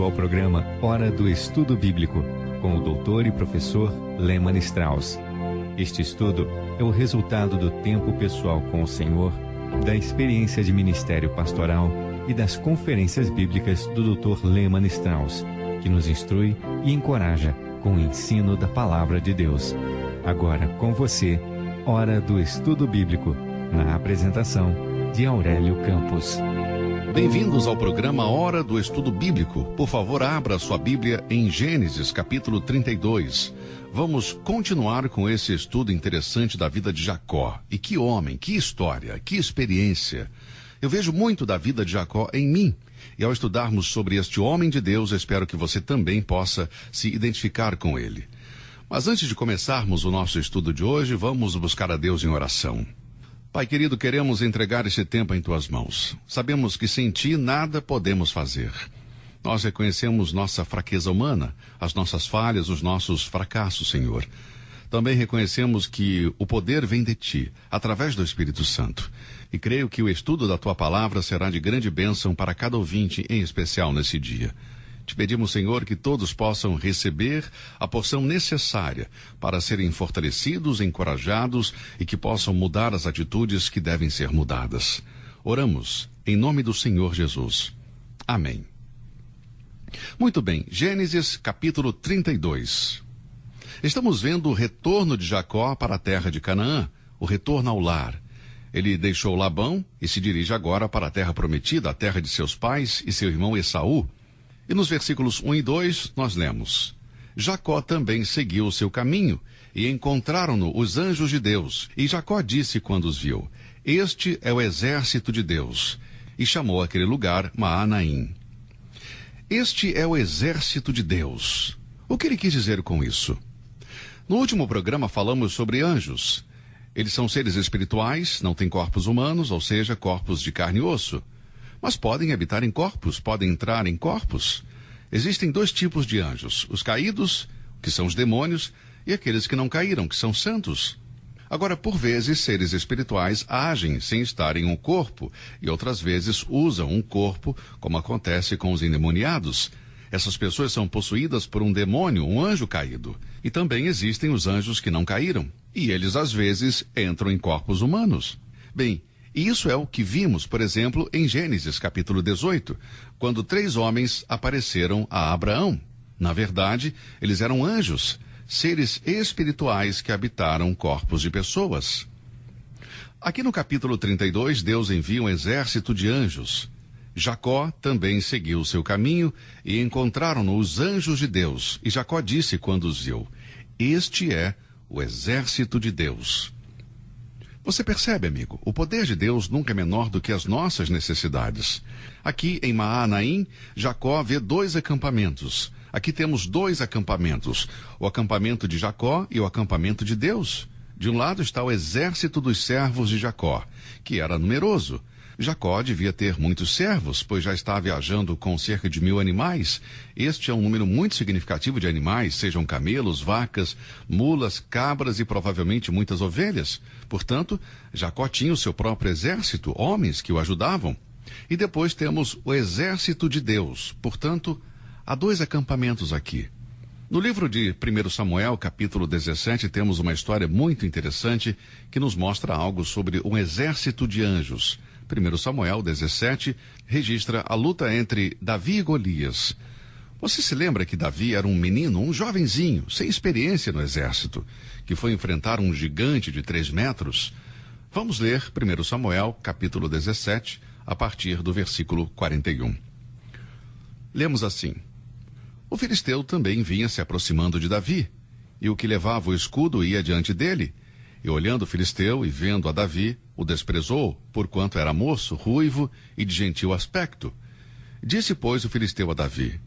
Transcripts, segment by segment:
ao programa Hora do Estudo Bíblico, com o doutor e professor Lehmann Strauss. Este estudo é o resultado do tempo pessoal com o Senhor, da experiência de ministério pastoral e das conferências bíblicas do Dr. Lehmann Strauss, que nos instrui e encoraja com o ensino da Palavra de Deus. Agora com você, Hora do Estudo Bíblico, na apresentação de Aurélio Campos. Bem-vindos ao programa Hora do Estudo Bíblico. Por favor, abra sua Bíblia em Gênesis, capítulo 32. Vamos continuar com esse estudo interessante da vida de Jacó. E que homem, que história, que experiência. Eu vejo muito da vida de Jacó em mim. E ao estudarmos sobre este homem de Deus, espero que você também possa se identificar com ele. Mas antes de começarmos o nosso estudo de hoje, vamos buscar a Deus em oração. Pai querido, queremos entregar este tempo em Tuas mãos. Sabemos que sem Ti nada podemos fazer. Nós reconhecemos nossa fraqueza humana, as nossas falhas, os nossos fracassos, Senhor. Também reconhecemos que o poder vem de Ti, através do Espírito Santo. E creio que o estudo da Tua Palavra será de grande bênção para cada ouvinte, em especial nesse dia. Te pedimos, Senhor, que todos possam receber a porção necessária para serem fortalecidos, encorajados e que possam mudar as atitudes que devem ser mudadas. Oramos em nome do Senhor Jesus. Amém. Muito bem, Gênesis capítulo 32. Estamos vendo o retorno de Jacó para a terra de Canaã, o retorno ao lar. Ele deixou Labão e se dirige agora para a terra prometida, a terra de seus pais e seu irmão Esaú. E nos versículos 1 e 2, nós lemos: Jacó também seguiu o seu caminho, e encontraram-no os anjos de Deus. E Jacó disse quando os viu: Este é o exército de Deus. E chamou aquele lugar Maanaim. Este é o exército de Deus. O que ele quis dizer com isso? No último programa falamos sobre anjos. Eles são seres espirituais, não têm corpos humanos, ou seja, corpos de carne e osso. Mas podem habitar em corpos, podem entrar em corpos. Existem dois tipos de anjos: os caídos, que são os demônios, e aqueles que não caíram, que são santos. Agora, por vezes, seres espirituais agem sem estar em um corpo, e outras vezes usam um corpo, como acontece com os endemoniados. Essas pessoas são possuídas por um demônio, um anjo caído. E também existem os anjos que não caíram, e eles às vezes entram em corpos humanos. Bem, isso é o que vimos, por exemplo, em Gênesis capítulo 18, quando 3 homens apareceram a Abraão. Na verdade, eles eram anjos, seres espirituais que habitaram corpos de pessoas. Aqui no capítulo 32, Deus envia um exército de anjos. Jacó também seguiu o seu caminho e encontraram-no os anjos de Deus. E Jacó disse quando os viu: Este é o exército de Deus. Você percebe, amigo, o poder de Deus nunca é menor do que as nossas necessidades. Aqui em Maanaim, Jacó vê 2 acampamentos. Aqui temos 2 acampamentos, o acampamento de Jacó e o acampamento de Deus. De um lado está o exército dos servos de Jacó, que era numeroso. Jacó devia ter muitos servos, pois já está viajando com cerca de 1000 animais. Este é um número muito significativo de animais, sejam camelos, vacas, mulas, cabras e provavelmente muitas ovelhas. Portanto, Jacó tinha o seu próprio exército, homens que o ajudavam. E depois temos o exército de Deus. Portanto, há 2 acampamentos aqui. No livro de 1 Samuel, capítulo 17, temos uma história muito interessante que nos mostra algo sobre um exército de anjos. 1 Samuel 17 registra a luta entre Davi e Golias. Você se lembra que Davi era um menino, um jovenzinho, sem experiência no exército, que foi enfrentar um gigante de 3 metros? Vamos ler 1 Samuel, capítulo 17, a partir do versículo 41. Lemos assim: O filisteu também vinha se aproximando de Davi, e o que levava o escudo ia diante dele. E olhando o filisteu e vendo a Davi, o desprezou, porquanto era moço, ruivo e de gentil aspecto. Disse, pois, o filisteu a Davi: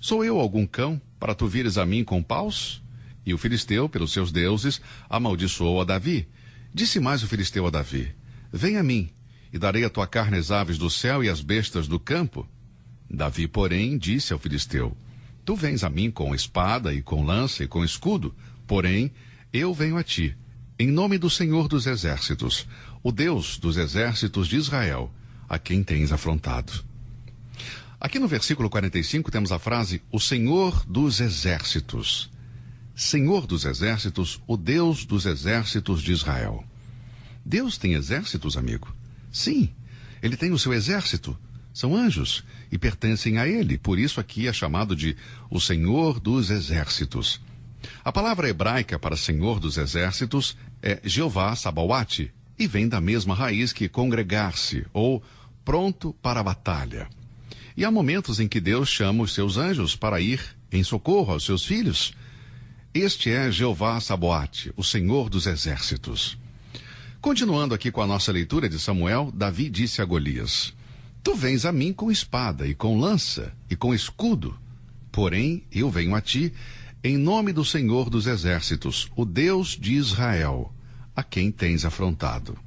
Sou eu algum cão, para tu vires a mim com paus? E o filisteu, pelos seus deuses, amaldiçoou a Davi. Disse mais o filisteu a Davi: Vem a mim, e darei a tua carne às aves do céu e às bestas do campo. Davi, porém, disse ao filisteu: Tu vens a mim com espada e com lança e com escudo, porém, eu venho a ti, em nome do Senhor dos Exércitos, o Deus dos exércitos de Israel, a quem tens afrontado. Aqui no versículo 45 temos a frase, o Senhor dos Exércitos. Senhor dos Exércitos, o Deus dos Exércitos de Israel. Deus tem exércitos, amigo? Sim, ele tem o seu exército. São anjos e pertencem a ele. Por isso aqui é chamado de o Senhor dos Exércitos. A palavra hebraica para Senhor dos Exércitos é Jeová Sabaote e vem da mesma raiz que congregar-se ou pronto para a batalha. E há momentos em que Deus chama os seus anjos para ir em socorro aos seus filhos. Este é Jeová Sabaote, o Senhor dos Exércitos. Continuando aqui com a nossa leitura de Samuel, Davi disse a Golias, tu vens a mim com espada e com lança e com escudo, porém eu venho a ti em nome do Senhor dos Exércitos, o Deus de Israel, a quem tens afrontado.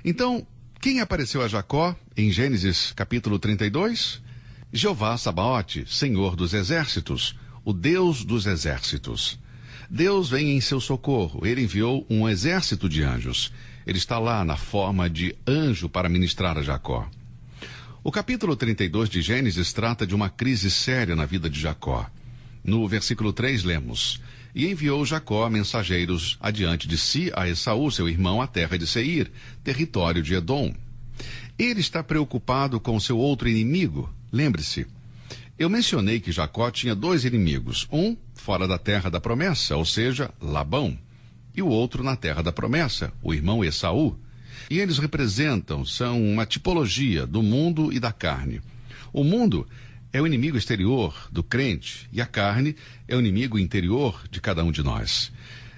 Então, quem apareceu a Jacó em Gênesis capítulo 32? Jeová Sabaote, Senhor dos Exércitos, o Deus dos Exércitos. Deus vem em seu socorro, ele enviou um exército de anjos. Ele está lá na forma de anjo para ministrar a Jacó. O capítulo 32 de Gênesis trata de uma crise séria na vida de Jacó. No versículo 3 lemos, e enviou Jacó mensageiros adiante de si a Esaú, seu irmão, à terra de Seir, território de Edom. Ele está preocupado com seu outro inimigo. Lembre-se, eu mencionei que Jacó tinha dois inimigos, um fora da terra da promessa, ou seja, Labão, e o outro na terra da promessa, o irmão Esaú. E eles são uma tipologia do mundo e da carne. O mundo é o inimigo exterior do crente e a carne é o inimigo interior de cada um de nós.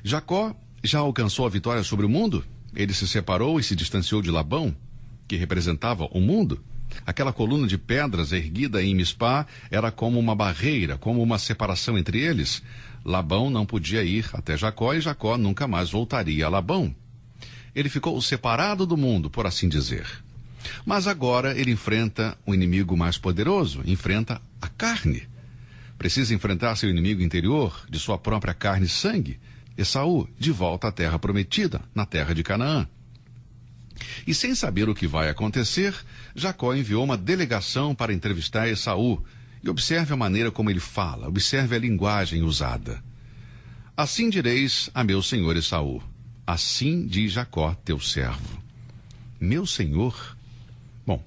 Jacó já alcançou a vitória sobre o mundo? Ele se separou e se distanciou de Labão, que representava o mundo? Aquela coluna de pedras erguida em Mispá era como uma barreira, como uma separação entre eles. Labão não podia ir até Jacó e Jacó nunca mais voltaria a Labão. Ele ficou separado do mundo, por assim dizer. Mas agora ele enfrenta um inimigo mais poderoso, enfrenta a carne. Precisa enfrentar seu inimigo interior, de sua própria carne e sangue, Esaú, de volta à terra prometida, na terra de Canaã. E sem saber o que vai acontecer, Jacó enviou uma delegação para entrevistar Esaú. E observe a maneira como ele fala, observe a linguagem usada. Assim direis a meu senhor Esaú, assim diz Jacó, teu servo. Meu senhor? Bom,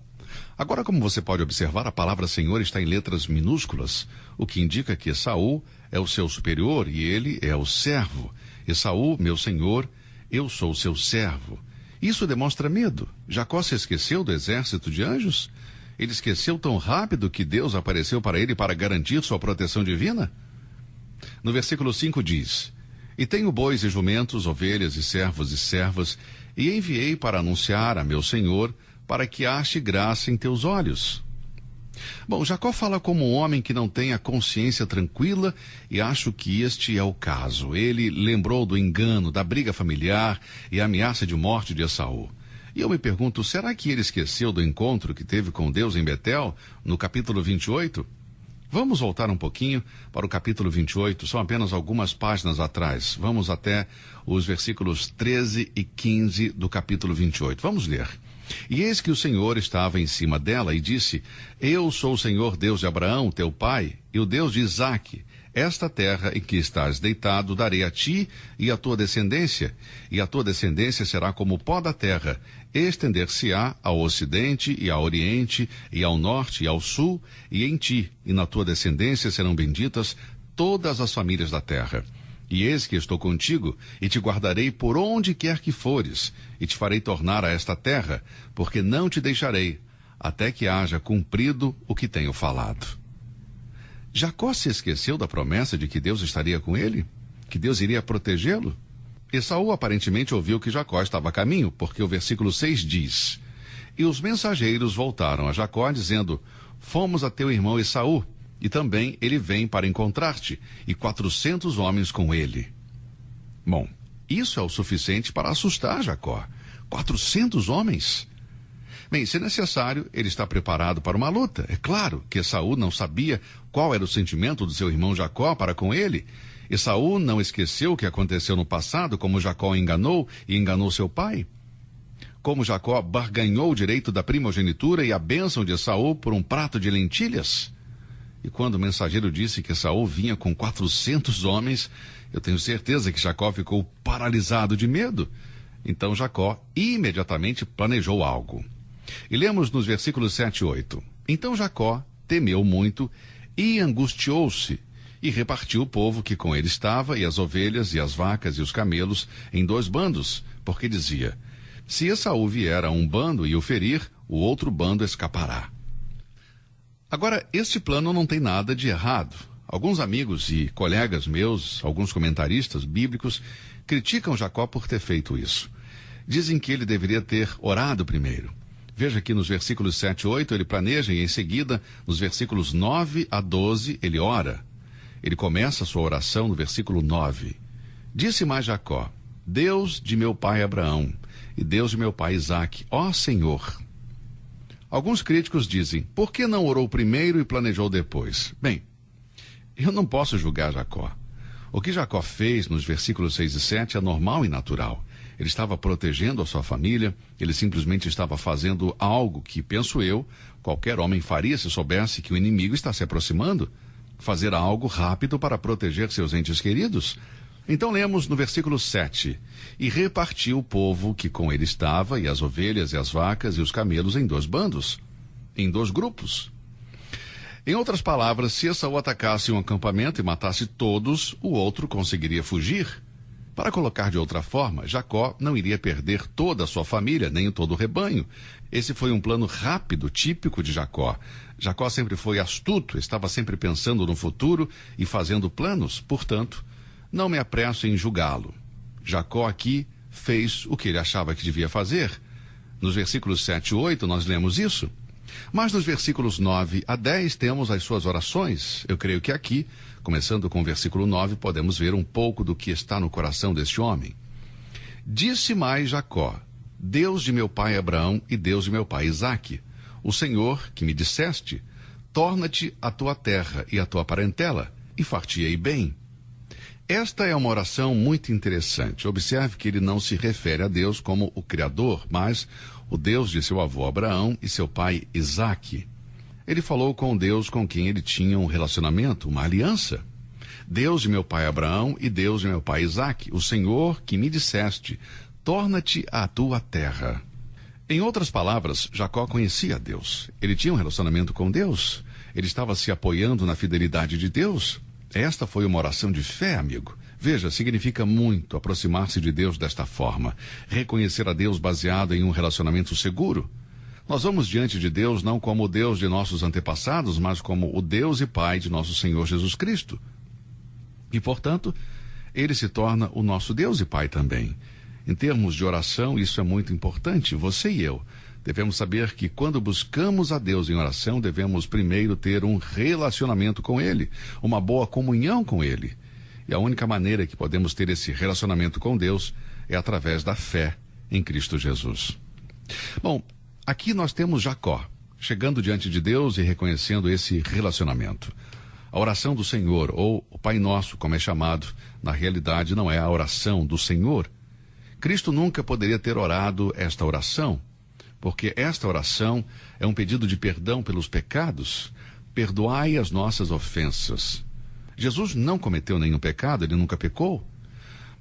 agora como você pode observar, a palavra senhor está em letras minúsculas, o que indica que Esaú é o seu superior e ele é o servo. Esaú, meu senhor, eu sou seu servo. Isso demonstra medo. Jacó se esqueceu do exército de anjos? Ele esqueceu tão rápido que Deus apareceu para ele para garantir sua proteção divina? No versículo 5 diz, e tenho bois e jumentos, ovelhas e servos e servas, e enviei para anunciar a meu senhor, para que ache graça em teus olhos. Bom, Jacó fala como um homem que não tem a consciência tranquila e acho que este é o caso. Ele lembrou do engano, da briga familiar e a ameaça de morte de Esaú. E eu me pergunto, será que ele esqueceu do encontro que teve com Deus em Betel, no capítulo 28? Vamos voltar um pouquinho para o capítulo 28, são apenas algumas páginas atrás. Vamos até os versículos 13 e 15 do capítulo 28. Vamos ler. E eis que o Senhor estava em cima dela e disse, eu sou o Senhor Deus de Abraão, teu pai, e o Deus de Isaque. Esta terra em que estás deitado darei a ti e à tua descendência, e a tua descendência será como o pó da terra, estender-se-á ao ocidente e ao oriente, e ao norte e ao sul, e em ti e na tua descendência serão benditas todas as famílias da terra. E eis que estou contigo, e te guardarei por onde quer que fores, e te farei tornar a esta terra, porque não te deixarei, até que haja cumprido o que tenho falado. Jacó se esqueceu da promessa de que Deus estaria com ele? Que Deus iria protegê-lo? Esaú aparentemente ouviu que Jacó estava a caminho, porque o versículo 6 diz, e os mensageiros voltaram a Jacó, dizendo, fomos a teu irmão Esaú, e também ele vem para encontrar-te, e 400 homens com ele. Bom, isso é o suficiente para assustar Jacó. 400 homens? Bem, se necessário, ele está preparado para uma luta. É claro que Esaú não sabia qual era o sentimento do seu irmão Jacó para com ele. Esaú não esqueceu o que aconteceu no passado, como Jacó enganou e enganou seu pai. como Jacó barganhou o direito da primogenitura e a bênção de Esaú por um prato de lentilhas? E quando o mensageiro disse que Esaú vinha com 400 homens, eu tenho certeza que Jacó ficou paralisado de medo. Então Jacó imediatamente planejou algo. E lemos nos versículos 7 e 8. Então Jacó temeu muito e angustiou-se, e repartiu o povo que com ele estava, e as ovelhas, e as vacas, e os camelos, em 2 bandos, porque dizia: se Esaú vier a um bando e o ferir, o outro bando escapará. Agora, este plano não tem nada de errado. Alguns amigos e colegas meus, alguns comentaristas bíblicos, criticam Jacó por ter feito isso. Dizem que ele deveria ter orado primeiro. Veja que nos versículos 7 e 8 ele planeja, e em seguida, nos versículos 9 a 12, ele ora. Ele começa a sua oração no versículo 9. Disse mais Jacó: Deus de meu pai Abraão e Deus de meu pai Isaque, ó Senhor. Alguns críticos dizem: por que não orou primeiro e planejou depois? Bem, eu não posso julgar Jacó. O que Jacó fez nos versículos 6 e 7 é normal e natural. Ele estava protegendo a sua família, ele simplesmente estava fazendo algo que, penso eu, qualquer homem faria se soubesse que o inimigo está se aproximando. Fazer algo rápido para proteger seus entes queridos. Então lemos no versículo 7, e repartiu o povo que com ele estava, e as ovelhas, e as vacas, e os camelos em 2 bandos, em 2 grupos. Em outras palavras, se Esaú atacasse um acampamento e matasse todos, o outro conseguiria fugir. Para colocar de outra forma, Jacó não iria perder toda a sua família, nem todo o rebanho. Esse foi um plano rápido, típico de Jacó. Jacó sempre foi astuto, estava sempre pensando no futuro e fazendo planos, portanto, não me apresso em julgá-lo. Jacó aqui fez o que ele achava que devia fazer. Nos versículos 7 e 8 nós lemos isso. Mas nos versículos 9 a 10 temos as suas orações. Eu creio que aqui, começando com o versículo 9, podemos ver um pouco do que está no coração deste homem. Disse mais Jacó: Deus de meu pai Abraão e Deus de meu pai Isaque, o Senhor que me disseste, torna-te a tua terra e a tua parentela, e far-te-ei bem. Esta é uma oração muito interessante. Observe que ele não se refere a Deus como o Criador, mas o Deus de seu avô Abraão e seu pai Isaque. Ele falou com Deus com quem ele tinha um relacionamento, uma aliança. Deus de meu pai Abraão e Deus de meu pai Isaque, o Senhor que me disseste, torna-te a tua terra. Em outras palavras, Jacó conhecia Deus. Ele tinha um relacionamento com Deus. Ele estava se apoiando na fidelidade de Deus. Esta foi uma oração de fé, amigo. Veja, significa muito aproximar-se de Deus desta forma. Reconhecer a Deus baseado em um relacionamento seguro. Nós vamos diante de Deus não como o Deus de nossos antepassados, mas como o Deus e Pai de nosso Senhor Jesus Cristo. E, portanto, Ele se torna o nosso Deus e Pai também. Em termos de oração, isso é muito importante. Você e eu devemos saber que quando buscamos a Deus em oração, devemos primeiro ter um relacionamento com Ele, uma boa comunhão com Ele. E a única maneira que podemos ter esse relacionamento com Deus é através da fé em Cristo Jesus. Bom, aqui nós temos Jacó, chegando diante de Deus e reconhecendo esse relacionamento. A oração do Senhor, ou o Pai Nosso, como é chamado, na realidade não é a oração do Senhor. Cristo nunca poderia ter orado esta oração, porque esta oração é um pedido de perdão pelos pecados. Perdoai as nossas ofensas. Jesus não cometeu nenhum pecado, ele nunca pecou.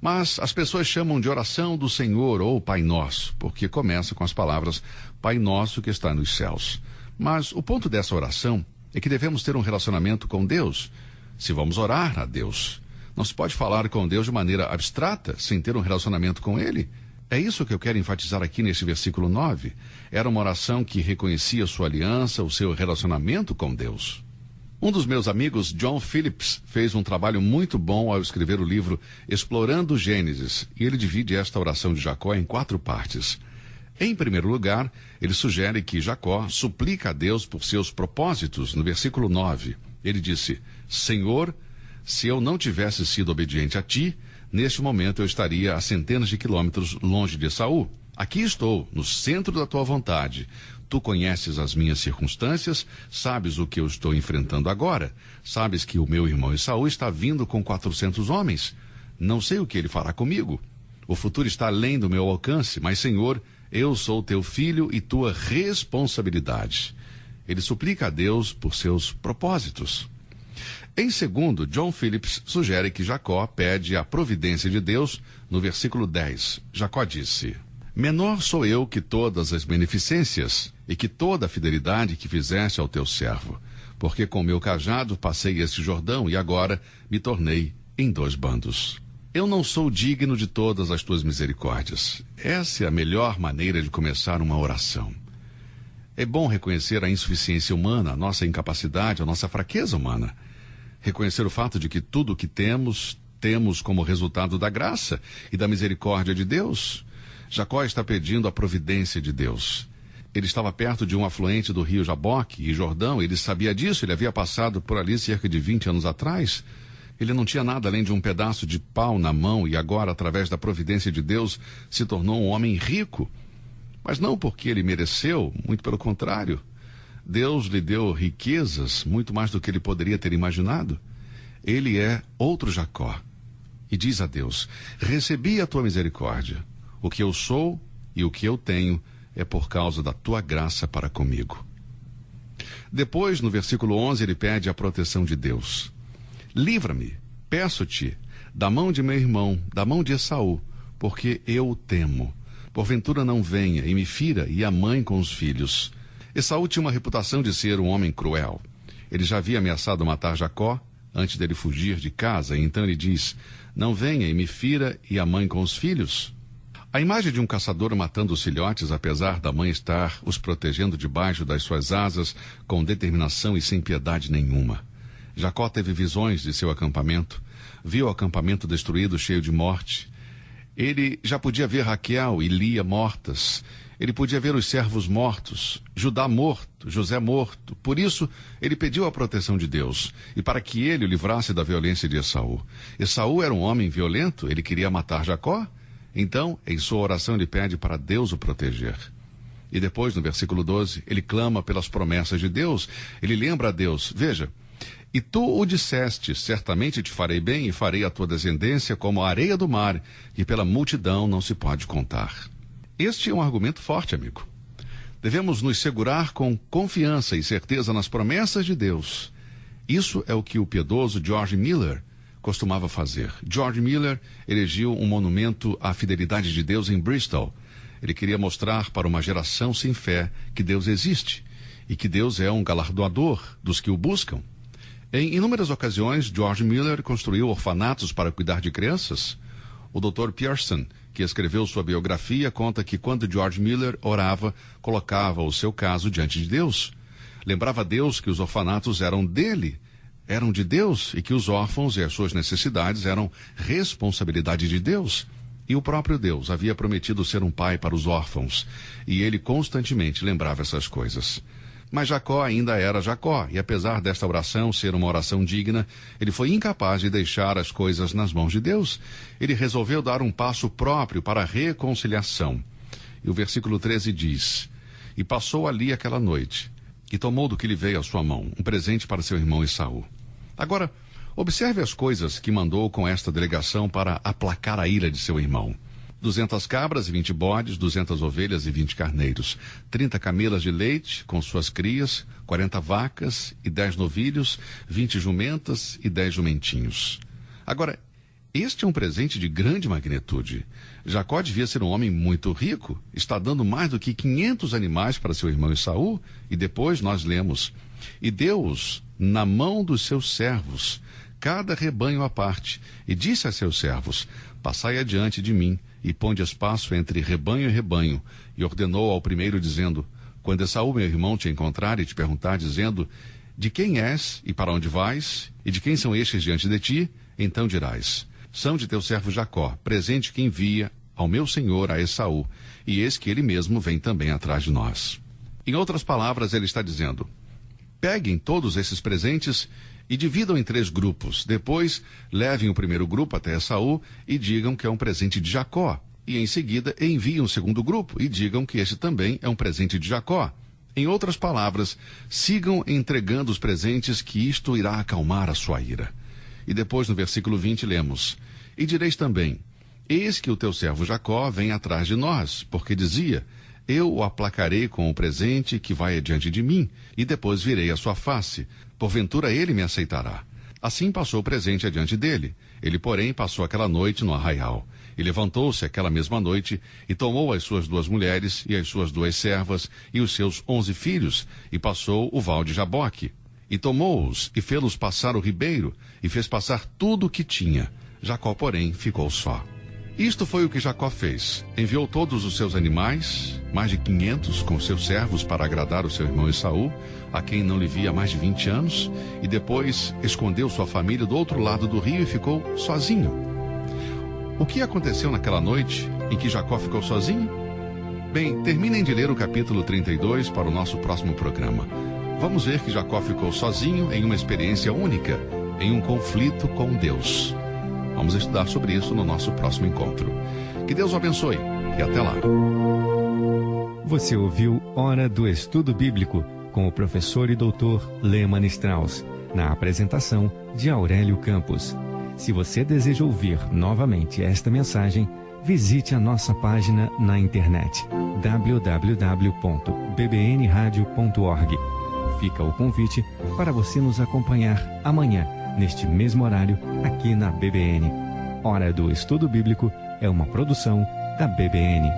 Mas as pessoas chamam de oração do Senhor ou Pai Nosso, porque começa com as palavras Pai Nosso que está nos céus. Mas o ponto dessa oração é que devemos ter um relacionamento com Deus. Se vamos orar a Deus, não se pode falar com Deus de maneira abstrata, sem ter um relacionamento com Ele. É isso que eu quero enfatizar aqui nesse versículo 9. Era uma oração que reconhecia sua aliança, o seu relacionamento com Deus. Um dos meus amigos, John Phillips, fez um trabalho muito bom ao escrever o livro Explorando Gênesis, e ele divide esta oração de Jacó em 4 partes. Em primeiro lugar, ele sugere que Jacó suplica a Deus por seus propósitos. No versículo 9, ele disse: Senhor, se eu não tivesse sido obediente a ti, neste momento eu estaria a centenas de quilômetros longe de Esaú. Aqui estou, no centro da tua vontade. Tu conheces as minhas circunstâncias, sabes o que eu estou enfrentando agora. Sabes que o meu irmão Esaú está vindo com 400 homens. Não sei o que ele fará comigo. O futuro está além do meu alcance, mas, Senhor, Eu sou teu filho e tua responsabilidade. Ele suplica a Deus por seus propósitos. Em segundo, John Phillips sugere que Jacó pede a providência de Deus no versículo 10. Jacó disse: menor sou eu que todas as beneficências e que toda a fidelidade que fizeste ao teu servo, porque com meu cajado passei este Jordão e agora me tornei em 2 bandos. Eu não sou digno de todas as tuas misericórdias. Essa é a melhor maneira de começar uma oração. É bom reconhecer a insuficiência humana, a nossa incapacidade, a nossa fraqueza humana. Reconhecer o fato de que tudo o que temos como resultado da graça e da misericórdia de Deus. Jacó está pedindo a providência de Deus. Ele estava perto de um afluente do rio Jaboque e Jordão, ele sabia disso, ele havia passado por ali cerca de 20 anos atrás. Ele não tinha nada além de um pedaço de pau na mão e agora, através da providência de Deus, se tornou um homem rico. Mas não porque ele mereceu, muito pelo contrário. Deus lhe deu riquezas, muito mais do que ele poderia ter imaginado. Ele é outro Jacó. E diz a Deus: recebi a tua misericórdia. O que eu sou e o que eu tenho é por causa da tua graça para comigo. Depois, no versículo 11, ele pede a proteção de Deus. Livra-me, peço-te, da mão de meu irmão, da mão de Esaú, porque eu o temo. Porventura não venha e me fira e a mãe com os filhos. Esaú tinha uma reputação de ser um homem cruel. Ele já havia ameaçado matar Jacó antes dele fugir de casa, e então ele diz: não venha e me fira e a mãe com os filhos. A imagem de um caçador matando os filhotes, apesar da mãe estar os protegendo debaixo das suas asas, com determinação e sem piedade nenhuma. Jacó teve visões de seu acampamento, viu o acampamento destruído, cheio de morte. Ele já podia ver Raquel e Lia mortas. Ele podia ver os servos mortos, Judá morto, José morto. Por isso, ele pediu a proteção de Deus, e para que ele o livrasse da violência de Esaú. Esaú era um homem violento, ele queria matar Jacó. Então, em sua oração, ele pede para Deus o proteger. E depois, no versículo 12, ele clama pelas promessas de Deus. Ele lembra a Deus: veja, e tu o disseste, certamente te farei bem e farei a tua descendência como a areia do mar, que pela multidão não se pode contar. Este é um argumento forte, amigo. Devemos nos segurar com confiança e certeza nas promessas de Deus. Isso é o que o piedoso George Miller costumava fazer. George Miller erigiu um monumento à fidelidade de Deus em Bristol. Ele queria mostrar para uma geração sem fé que Deus existe e que Deus é um galardoador dos que o buscam. Em inúmeras ocasiões, George Miller construiu orfanatos para cuidar de crianças. O Dr. Pearson, que escreveu sua biografia, conta que quando George Miller orava, colocava o seu caso diante de Deus. Lembrava a Deus que os orfanatos eram dele, eram de Deus, e que os órfãos e as suas necessidades eram responsabilidade de Deus. E o próprio Deus havia prometido ser um pai para os órfãos, e ele constantemente lembrava essas coisas. Mas Jacó ainda era Jacó, e apesar desta oração ser uma oração digna, ele foi incapaz de deixar as coisas nas mãos de Deus. Ele resolveu dar um passo próprio para a reconciliação. E o versículo 13 diz: e passou ali aquela noite, e tomou do que lhe veio à sua mão, um presente para seu irmão Esaú. Agora, observe as coisas que mandou com esta delegação para aplacar a ira de seu irmão. 200 cabras e 20 bodes, 200 ovelhas e 20 carneiros, 30 camelas de leite com suas crias, 40 vacas e 10 novilhos, 20 jumentas e 10 jumentinhos. Agora, este é um presente de grande magnitude. Jacó devia ser um homem muito rico, está dando mais do que 500 animais para seu irmão Esaú, e depois nós lemos: e deu-os na mão dos seus servos, cada rebanho à parte, e disse a seus servos: passai adiante de mim, e ponde espaço entre rebanho e rebanho, e ordenou ao primeiro, dizendo: quando Esaú, meu irmão, te encontrar e te perguntar, dizendo: de quem és e para onde vais, e de quem são estes diante de ti, então dirás: são de teu servo Jacó, presente que envia ao meu senhor, a Esaú, e eis que ele mesmo vem também atrás de nós. Em outras palavras, ele está dizendo: peguem todos esses presentes e dividam em 3 grupos. Depois, levem o primeiro grupo até Esaú e digam que é um presente de Jacó. E em seguida, enviem o segundo grupo e digam que este também é um presente de Jacó. Em outras palavras, sigam entregando os presentes, que isto irá acalmar a sua ira. E depois, no versículo 20, lemos: e direis também: eis que o teu servo Jacó vem atrás de nós, porque dizia: eu o aplacarei com o presente que vai adiante de mim, e depois virei a sua face. Porventura ele me aceitará. Assim passou o presente adiante dele. Ele, porém, passou aquela noite no arraial. E levantou-se aquela mesma noite, e tomou as suas 2 mulheres, e as suas 2 servas, e os seus 11 filhos, e passou o val de Jaboque. E tomou-os, e fê-los passar o ribeiro, e fez passar tudo o que tinha. Jacó, porém, ficou só. Isto foi o que Jacó fez. Enviou todos os seus animais, mais de 500, com seus servos, para agradar o seu irmão Esaú, a quem não lhe via há mais de 20 anos, e depois escondeu sua família do outro lado do rio e ficou sozinho. O que aconteceu naquela noite em que Jacó ficou sozinho? Bem, terminem de ler o capítulo 32 para o nosso próximo programa. Vamos ver que Jacó ficou sozinho em uma experiência única, em um conflito com Deus. Vamos estudar sobre isso no nosso próximo encontro. Que Deus o abençoe e até lá. Você ouviu Hora do Estudo Bíblico com o professor e doutor Lehmann Strauss, na apresentação de Aurélio Campos. Se você deseja ouvir novamente esta mensagem, visite a nossa página na internet www.bbnradio.org. Fica o convite para você nos acompanhar amanhã, neste mesmo horário, aqui na BBN. Hora do Estudo Bíblico é uma produção da BBN.